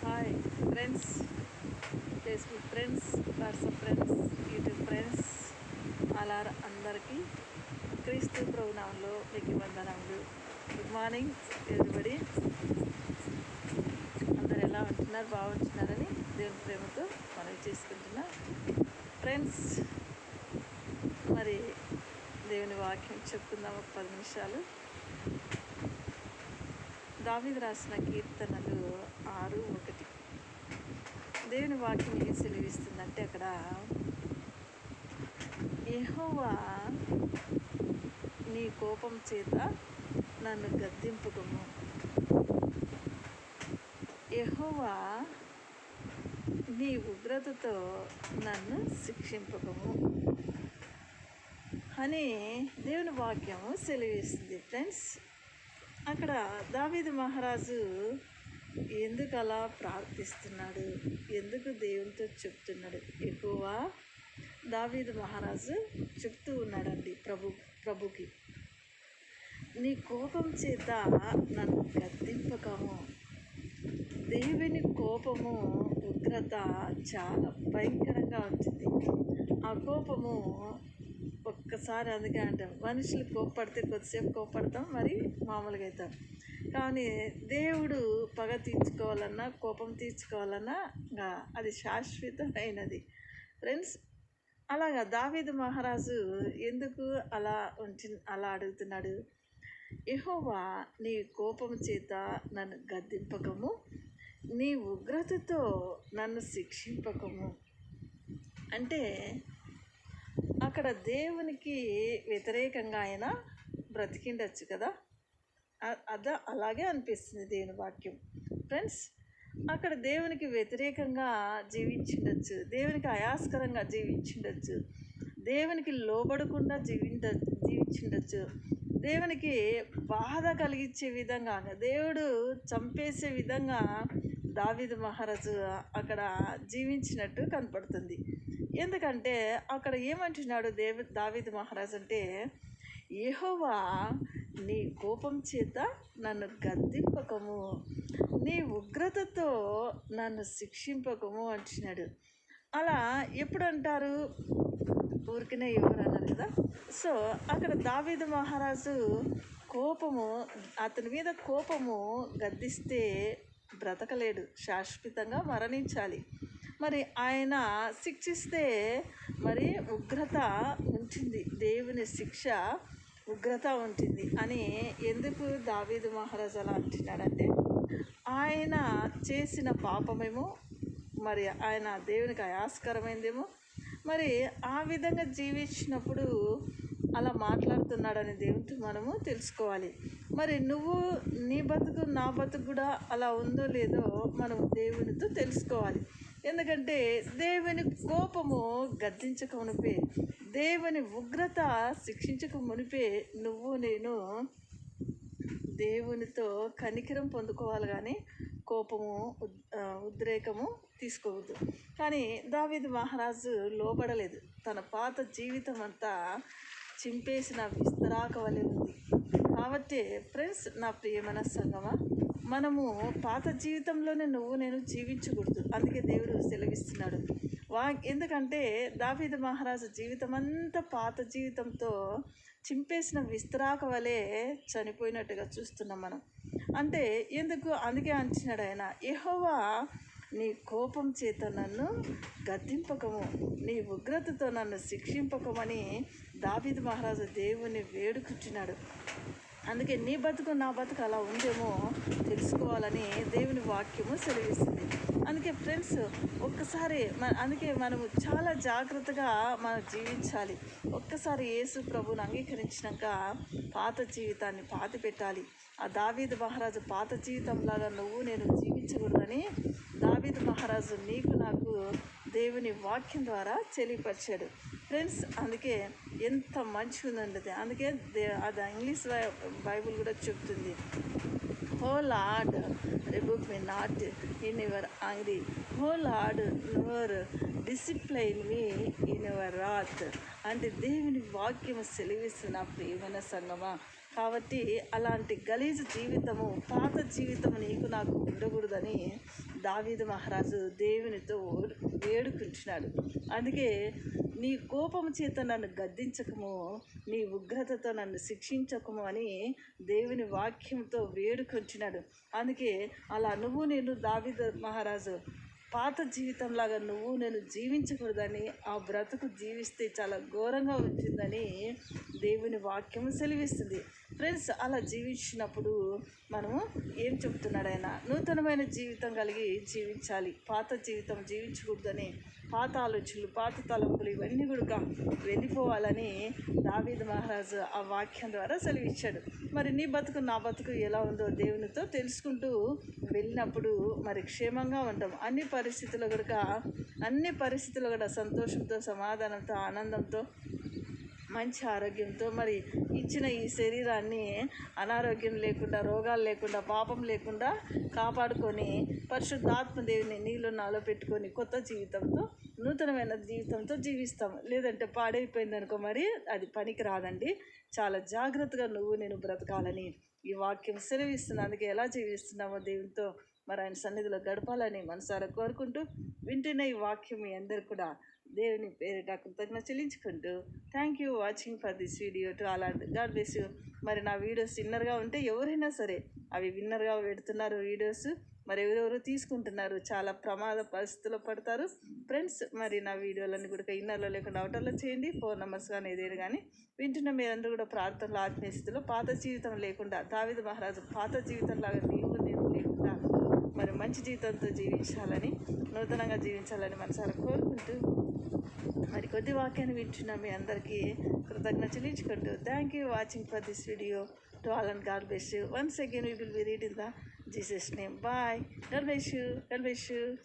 Hi friends, Facebook friends, WhatsApp friends, YouTube friends, అలా అందరికీ క్రీస్తు ప్రభునామంలో మీకు వందనములు. Good morning everybody. అందరు ఎలా ఉంటున్నారు? బాగుంటున్నారని దేవుని ప్రేమతో మనవి చేసుకుంటున్నా ఫ్రెండ్స్. మరి దేవుని వాక్యం చెప్పుకుందాం ఒక 10 నిమిషాలు. దావీదు రాసిన కీర్తనలు 6:1. దేవుని వాక్యం ఏం సెలవిస్తుందంటే, అక్కడ యెహోవా నీ కోపం చేత నన్ను గద్దింపుకము, యెహోవా నీ ఉగ్రతతో నన్ను శిక్షింపకము అని దేవుని వాక్యము సెలవిస్తుంది ఫ్రెండ్స్. అక్కడ దావీదు మహారాజు ఎందుకు అలా ప్రార్థిస్తున్నాడు, ఎందుకు దేవునితో చెప్తున్నాడు? యెహోవా దావీదు మహారాజు చెప్తూ ఉన్నాడండి ప్రభుకి, నీ కోపం చేత నన్ను గద్దింపకము. దేవుని కోపము, ఉగ్రత చాలా భయంకరంగా ఉంటుంది. ఆ కోపము ఒక్కసారి, అందుకే అంటాం, మనుషులు కోప్పడితే కొద్దిసేపు కోప్పడతాం, మరి మామూలుగా అవుతాం. కానీ దేవుడు పగ తీర్చుకోవాలన్నా, కోపం తీర్చుకోవాలన్నా అది శాశ్వతమైనది ఫ్రెండ్స్. అలాగా దావీదు మహారాజు ఎందుకు అలా అడుగుతున్నాడు? యెహోవా నీ కోపం చేత నన్ను గద్దింపకము, నీ ఉగ్రతతో నన్ను శిక్షింపకము అంటే, అక్కడ దేవునికి వ్యతిరేకంగా ఆయన బ్రతికిండొచ్చు కదా. అలాగే అనిపిస్తుంది దేవుని వాక్యం ఫ్రెండ్స్. అక్కడ దేవునికి వ్యతిరేకంగా జీవించిండొచ్చు, దేవునికి అయాస్కరంగా జీవించిండొచ్చు, దేవునికి లోబడకుండా జీవించిండొచ్చు, దేవునికి బాధ కలిగించే విధంగా, దేవుడు చంపేసే విధంగా దావీదు మహారాజు అక్కడ జీవించినట్టు కనపడుతుంది. ఎందుకంటే అక్కడ ఏమంటున్నాడు దావీదు మహారాజు అంటే, యెహోవా నీ కోపం చేత నన్ను గద్దింపకము, నీ ఉగ్రతతో నన్ను శిక్షింపకము అంటున్నాడు. అలా ఎప్పుడు అంటారు? ఊరికనే ఎవరు అన్నారు కదా. సో అక్కడ దావీదు మహారాజు కోపము, అతని మీద కోపము గద్దిస్తే బ్రతకలేడు, శాశ్వతంగా మరణించాలి. మరి ఆయన శిక్షిస్తే మరి ఉగ్రత ఉంటుంది, దేవుని శిక్ష ఉగ్రత ఉంటుంది అని ఎందుకు దావీదు మహారాజు అలా అంటున్నాడంటే, ఆయన చేసిన పాపమేమో, మరి ఆయన దేవునికి అయాస్కరమైందేమో, మరి ఆ విధంగా జీవించినప్పుడు అలా మాట్లాడుతున్నాడని దేవునితో మనము తెలుసుకోవాలి. మరి నీ బతుకు నా బతుకు కూడా అలా ఉందో లేదో మనం దేవునితో తెలుసుకోవాలి. ఎందుకంటే దేవుని కోపము గద్దించక మునిపే, దేవుని ఉగ్రత శిక్షించక మునిపే నేను దేవునితో కనికరం పొందుకోవాలి, కానీ కోపము ఉద్రేకము తీసుకోవద్దు. కానీ దావీదు మహారాజు లోబడలేదు. తన పాత జీవితం అంతా చింపేసిన విస్తరాక వలె ఉంది. కాబట్టి ఫ్రెండ్స్, నా ప్రియమైన సంగమా, మనము పాత జీవితంలోనే నేను జీవించకూడదు. అందుకే దేవుడు సెలవిస్తున్నాడు. ఎందుకంటే దావీదు మహారాజు జీవితం అంతా పాత జీవితంతో చింపేసిన విస్తరాక వలె చనిపోయినట్టుగా చూస్తున్నాం మనం. అంటే ఎందుకు? అందుకే అంటున్నాడు ఆయన, యెహోవా నీ కోపం చేత నన్ను గద్దింపకము, నీ ఉగ్రతతో నన్ను శిక్షింపకమని దావీదు మహారాజు దేవుని వేడుకుంటున్నాడు. అందుకే నీ బతుకు నా బతుకు అలా ఉందేమో తెలుసుకోవాలని దేవుని వాక్యము సెలవిస్తుంది. అందుకే ఫ్రెండ్స్, ఒక్కసారి అందుకే మనము చాలా జాగ్రత్తగా మనం జీవించాలి. ఒక్కసారి యేసు ప్రభువుని అంగీకరించినాక పాత జీవితాన్ని పాతి పెట్టాలి. ఆ దావీదు మహారాజు పాత జీవితంలాగా నేను జీవించకూడదని దావీదు మహారాజు నీకు నాకు దేవుని వాక్యం ద్వారా తెలియపరిచాడు ఫ్రెండ్స్. అందుకే ఎంత మంచిగా ఉందండి. అందుకే అది ఇంగ్లీష్ బైబుల్ కూడా చెప్తుంది, O Lord rebuke me not in your angry, O Lord never discipline me in your wrath అంటే దేవుని వాక్యం సెలవిస్తున్న ప్రియమైన సంగమా. కాబట్టి అలాంటి గలీజు జీవితము, పాత జీవితము నీకు నాకు ఉండకూడదని దావీదు మహారాజు దేవునితో వేడుకుంటున్నాడు. అందుకే నీ కోపము చేత నన్ను గద్దించకము, నీ ఉగ్రతతో నన్ను శిక్షించకము అని దేవుని వాక్యంతో వేడుకుంటున్నాడు. అందుకే అలా నేను దావీదు మహారాజు పాత జీవితంలాగా నేను జీవించకూడదని, ఆ బ్రతుకు జీవిస్తే చాలా ఘోరంగా ఉంటుందని దేవుని వాక్యం సెలవిస్తుంది. ఫ్రెండ్స్, అలా జీవించినప్పుడు మనము ఏం చెప్తున్నాడు ఆయన? నూతనమైన జీవితం కలిగి జీవించాలి. పాత జీవితం జీవించకూడదని, పాత ఆలోచనలు, పాత తలంపులు ఇవన్నీ కూడా వెళ్ళిపోవాలని దావీదు మహారాజు ఆ వాక్యం ద్వారా సెలవిచ్చాడు. మరి నీ బతుకు నా బతుకు ఎలా ఉందో దేవునితో తెలుసుకుంటూ వెళ్ళినప్పుడు మరి క్షేమంగా ఉంటాం. అన్ని పరిస్థితులు కూడా సంతోషంతో, సమాధానంతో, ఆనందంతో, మంచి ఆరోగ్యంతో, మరి ఇచ్చిన ఈ శరీరాన్ని అనారోగ్యం లేకుండా, రోగాలు లేకుండా, పాపం లేకుండా కాపాడుకొని పరిశుద్ధాత్మ దేవుని నీళ్ళు నాలో పెట్టుకొని కొత్త జీవితంతో, నూతనమైన జీవితంతో జీవిస్తాం. లేదంటే పాడైపోయింది అనుకో, మరి అది పనికి రాదండి. చాలా జాగ్రత్తగా నేను బ్రతకాలని ఈ వాక్యం సెలవిస్తుంది. అందుకే ఎలా జీవిస్తున్నామో దేవునితో మరి ఆయన సన్నిధిలో గడపాలని మనసారా కోరుకుంటూ వింటున్న ఈ వాక్యం మీ అందరు కూడా దేవుని పేరిట కృతజ్ఞత చెల్లించుకుంటూ thank you watching for this video to all and God bless you. మరి నా వీడియోస్ విన్నర్గా ఉంటే ఎవరైనా సరే అవి విన్నర్గా పెడుతున్నారు వీడియోస్, మరి ఎవరెవరు తీసుకుంటున్నారు, చాలా ప్రమాద పరిస్థితుల్లో పడతారు ఫ్రెండ్స్. మరి నా వీడియోలన్నీ కూడా ఇన్నర్లో లేకుండా అవుటర్లో చేయండి. ఫోన్ నెంబర్స్ కానీ ఏదైనా కానీ వింటున్న మీరందరూ కూడా ప్రార్థనలో ఆత్మీయ స్థితిలో పాత జీవితం లేకుండా, దావీదు మహారాజు పాత జీవితంలాగా నేను లేకుండా మరి మంచి జీవితంతో జీవించాలని, నూతనంగా జీవించాలని మనసారా కోరుకుంటూ మరి కొద్ది వాక్యాన్ని వింటున్న మీ అందరికీ కృతజ్ఞత చెల్లించుకుంటూ thank you watching for this video to all and God bless you. Once again we will be reading the Jesus name. Bye. God bless you. God bless you.